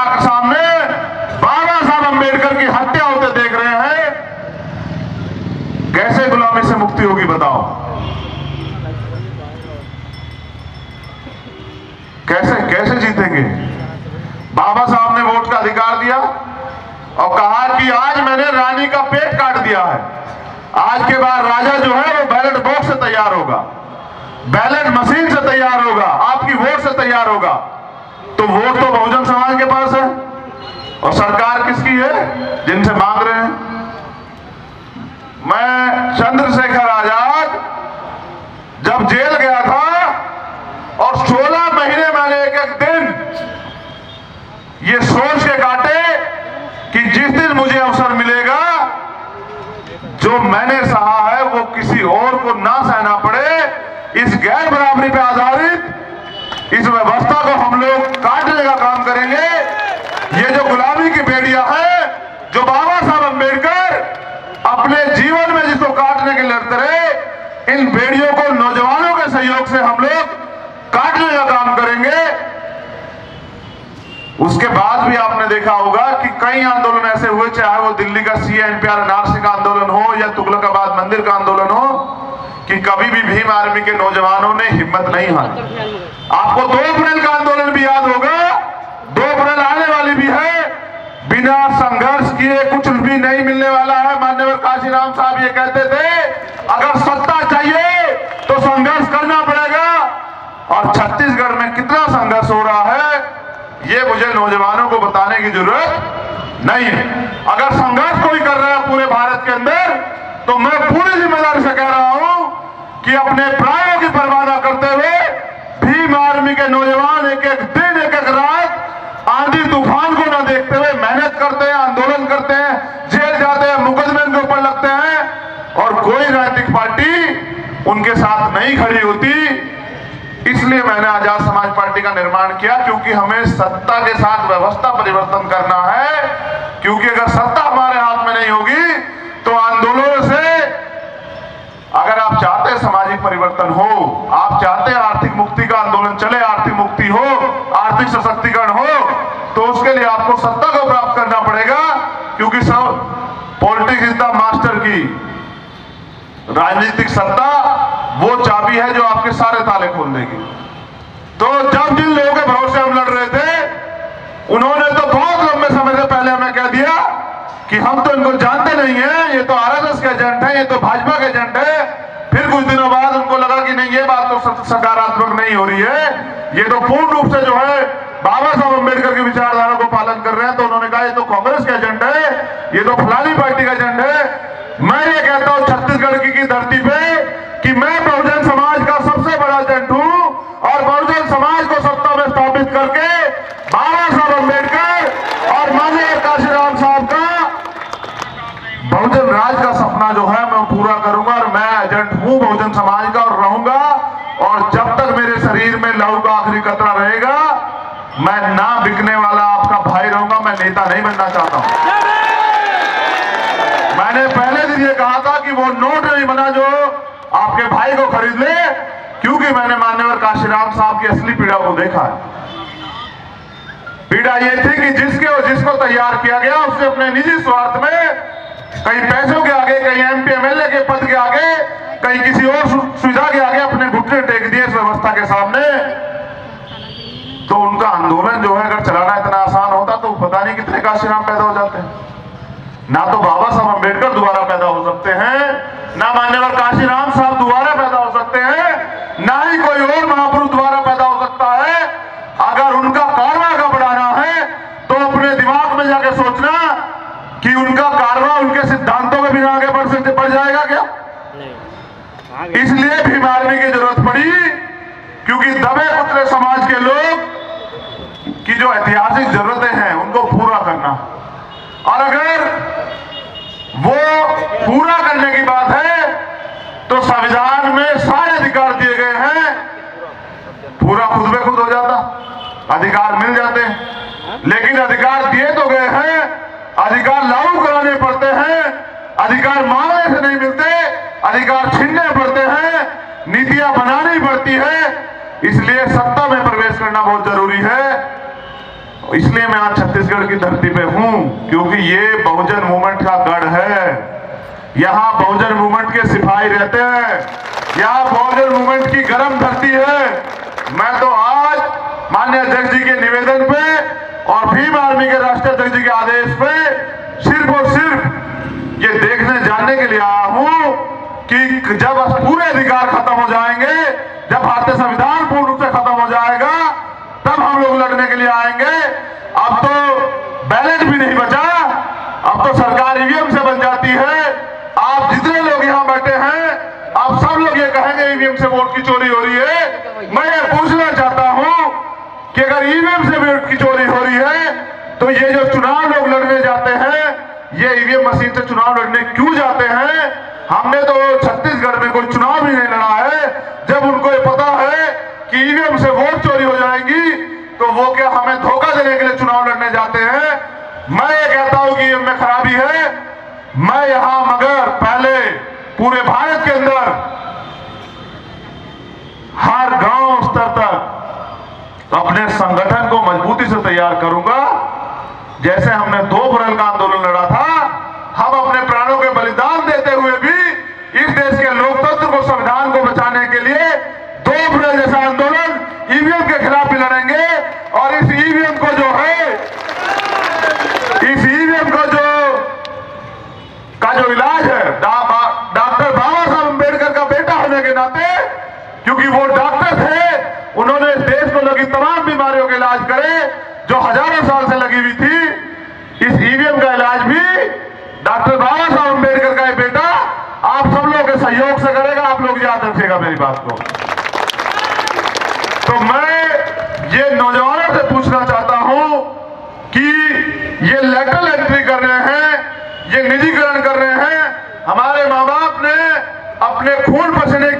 सामने बाबा साहब अंबेडकर की हत्या होते देख रहे हैं। कैसे गुलामी से मुक्ति होगी बताओ? कैसे कैसे जीतेंगे? बाबा साहब ने वोट का अधिकार दिया और कहा कि आज मैंने रानी का पेट काट दिया है, आज के बाद राजा जो है वो बैलेट बॉक्स से तैयार होगा, बैलेट मशीन से तैयार होगा, आपकी वोट से तैयार होगा। तो वोट तो बहुजन समाज के पास है और सरकार किसकी है? जिनसे मांग रहे हैं। मैं चंद्रशेखर आजाद जब जेल गया था और 16 महीने मैंने एक एक दिन ये सोच के काटे कि जिस दिन मुझे अवसर मिलेगा जो मैंने सहा है वो किसी और को ना सहना पड़े। इस गैर बराबरी पे आधारित इस व्यवस्था को हम लोग काटने का काम करेंगे। ये जो गुलामी की बेड़ियां है, जो बाबा साहब अंबेडकर अपने जीवन में जिसको काटने के लड़ते रहे, इन बेड़ियों को नौजवानों के सहयोग से हम लोग काटने का काम करेंगे। उसके बाद भी आपने देखा होगा कि कई आंदोलन ऐसे हुए, चाहे वो दिल्ली का CNPR NRC का आंदोलन हो या तुगलकाबाद मंदिर का आंदोलन हो, कि कभी भी भीम आर्मी के नौजवानों ने हिम्मत नहीं हारी। आपको 2 अप्रैल का आंदोलन भी याद होगा, 2 अप्रैल आने वाली भी है। बिना संघर्ष किए कुछ भी नहीं मिलने वाला है। माननीय काशीराम साहब ये कहते थे, अगर सत्ता चाहिए तो संघर्ष करना पड़ेगा। और छत्तीसगढ़ में कितना संघर्ष हो रहा है ये मुझे नौजवानों को बताने की जरूरत नहीं है। अगर संघर्ष कोई कर रहा है पूरे भारत के अंदर, तो मैं पूरी जिम्मेदारी से कह रहा हूं कि अपने प्राणों की परवाह न करते हुए भीम आर्मी के नौजवान एक एक दिन एक एक रात आंधी तूफान को न देखते हुए मेहनत करते हैं, आंदोलन करते हैं, जेल जाते हैं, मुकदमे के ऊपर लगते हैं और कोई राजनीतिक पार्टी उनके साथ नहीं खड़ी होती। इसलिए मैंने आजाद समाज पार्टी का निर्माण किया, क्योंकि हमें सत्ता के साथ व्यवस्था परिवर्तन करना है। क्योंकि अगर सत्ता हमारे हाथ में नहीं होगी तो आंदोलनों से, अगर आप चाहते हैं सामाजिक परिवर्तन हो, आप चाहते हैं आर्थिक मुक्ति का आंदोलन चले, आर्थिक मुक्ति हो, आर्थिक सशक्तिकरण हो, तो उसके लिए आपको सत्ता को प्राप्त करना पड़ेगा। क्योंकि सब पॉलिटिक्स इज द मास्टर की, राजनीतिक सत्ता वो चाबी है जो आपके सारे ताले खोल देगी। तो जब जिन लोगों के भरोसे हम लड़ रहे थे, उन्होंने तो बहुत लंबे समय से पहले हमें कह दिया कि हम तो इनको जानते नहीं है, ये तो RSS के एजेंट है, ये तो भाजपा के एजेंट है। फिर कुछ दिनों बाद उनको लगा कि नहीं, ये बात तो सकारात्मक नहीं हो रही है, ये तो पूर्ण रूप से जो है बाबा साहब अम्बेडकर की विचारधारा को पालन कर रहे हैं। तो उन्होंने कहा ये तो कांग्रेस के एजेंट है, ये तो फलानी पार्टी का एजेंट है। मैं ये कहता हूं छत्तीसगढ़ की धरती पे कि मैं बहुजन समाज का सबसे बड़ा एजेंट हूं और बहुजन समाज को सत्ता में स्थापित करके बाबा साहब अम्बेडकर और माननीय काशीराम साहब का बहुजन राज का सपना जो है मैं पूरा करूंगा। और मैं एजेंट हूं बहुजन समाज का और रहूंगा। और जब तक मेरे शरीर में लहू का आखिरी कतरा रहेगा, मैं ना बिकने वाला आपका भाई रहूंगा। मैं नेता नहीं बनना चाहता हूं। मैंने पहले दिन ये कहा था कि वो नोट नहीं बना जो आपके भाई को खरीद ले, क्योंकि मैंने माननीय काशीराम साहब की असली पीड़ा को देखा है। पीड़ा ये थी कि जिसको तैयार किया गया उसने अपने निजी स्वार्थ में, कहीं पैसों के आगे, कहीं MP MLA के पद के आगे, कहीं किसी और सुविधा के आगे अपने घुटने टेक दिए इस व्यवस्था के सामने। तो उनका आंदोलन जो है अगर चलाना इतना आसान होता तो पता नहीं कितने काशीराम पैदा हो जाते हैं। ना तो बाबा साहब अम्बेडकर दोबारा पैदा हो सकते हैं, ना मान्यवर काशीराम साहब दोबारा पैदा हो सकते हैं, ना ही कोई और महापुरुष दोबारा पैदा हो सकता है। अगर उनका कारवा का बढ़ाना है तो अपने दिमाग में जाके सोचना कि उनका कारवा उनके सिद्धांतों के बिना आगे बढ़ जाएगा क्या? इसलिए भीम आर्मी की जरूरत पड़ी, क्योंकि दबे कुचले समाज के लोग की जो ऐतिहासिक जरूरतें हैं उनको पूरा करना। और अगर वो पूरा करने की बात है तो संविधान में सारे अधिकार दिए गए हैं, पूरा खुद में खुद हो जाता, अधिकार मिल जाते। लेकिन अधिकार दिए तो गए हैं, अधिकार लागू कराने पड़ते हैं, अधिकार मांगने से नहीं मिलते, अधिकार छीनने पड़ते हैं, नीतियां बनानी पड़ती है। इसलिए सत्ता में प्रवेश करना बहुत जरूरी है। इसलिए मैं आज छत्तीसगढ़ की धरती पे हूं, क्योंकि ये बहुजन मूवमेंट का गढ़ है। यहाँ बहुजन मूवमेंट के सिपाही रहते हैं, यहाँ बहुजन मूवमेंट की गर्म धरती है। मैं तो आज माननीय अध्यक्ष जी के निवेदन पे और भीम आर्मी के राष्ट्रीय अध्यक्ष जी के आदेश पे सिर्फ और सिर्फ ये देखने जानने के लिए आया हूं कि जब पूरे अधिकार खत्म हो जाएंगे, जब भारतीय संविधान पूर्ण रूप से खत्म हो जाएगा, तब हम लोग लड़ने के लिए आएंगे। अब तो बैलेट भी नहीं बचा, अब तो सरकार ईवीएम से बन जाती है। आप जितने लोग यहाँ बैठे हैं, आप सब लोग ये कहेंगे ईवीएम से वोट की चोरी हो रही है। मैं ये पूछना चाहता हूं कि अगर ईवीएम से वोट की चोरी हो रही है, तो ये जो चुनाव लोग लड़ने जाते हैं, ये ईवीएम मशीन से चुनाव लड़ने क्यों जाते हैं? हमने तो छत्तीसगढ़ में कोई चुनाव ही नहीं लड़ा है। जब उनको ये पता है कि ईवीएम से वोट चोरी हो जाएंगी, तो वो क्या हमें धोखा देने के लिए चुनाव लड़ने जाते हैं? मैं ये कहता हूं कि ईवीएम में खराबी है। मैं यहां मगर पहले पूरे भारत के अंदर हर गांव स्तर तक अपने संगठन को मजबूती से तैयार करूंगा। जैसे हमने 2 अप्रैल का आंदोलन लड़ा था, हम अपने प्राणों के बलिदान देते हुए भी इस देश के लोकतंत्र को, संविधान को बचाने के लिए 2 अप्रैल जैसा आंदोलन ईवीएम के खिलाफ भी लड़ेंगे। और इस ईवीएम को जो है, इस ईवीएम को जो इलाज है, डॉक्टर बाबा साहब अम्बेडकर का बेटा होने के नाते, क्योंकि वो डॉक्टर थे, उन्होंने इस देश को लगी तमाम बीमारियों के इलाज करे जो हजारों साल से लगी हुई थी। इस ईवीएम का इलाज भी डॉक्टर बाबा साहब अम्बेडकर का बेटा आप सब लोगों के सहयोग से करेगा। आप लोग याद रखिएगा मेरी बात को। तो मैं ये नौजवानों से पूछना चाहता हूं कि ये लेटरल एंट्री कर रहे हैं, ये निजीकरण कर रहे हैं। हमारे माँ बाप ने अपने खून पसीने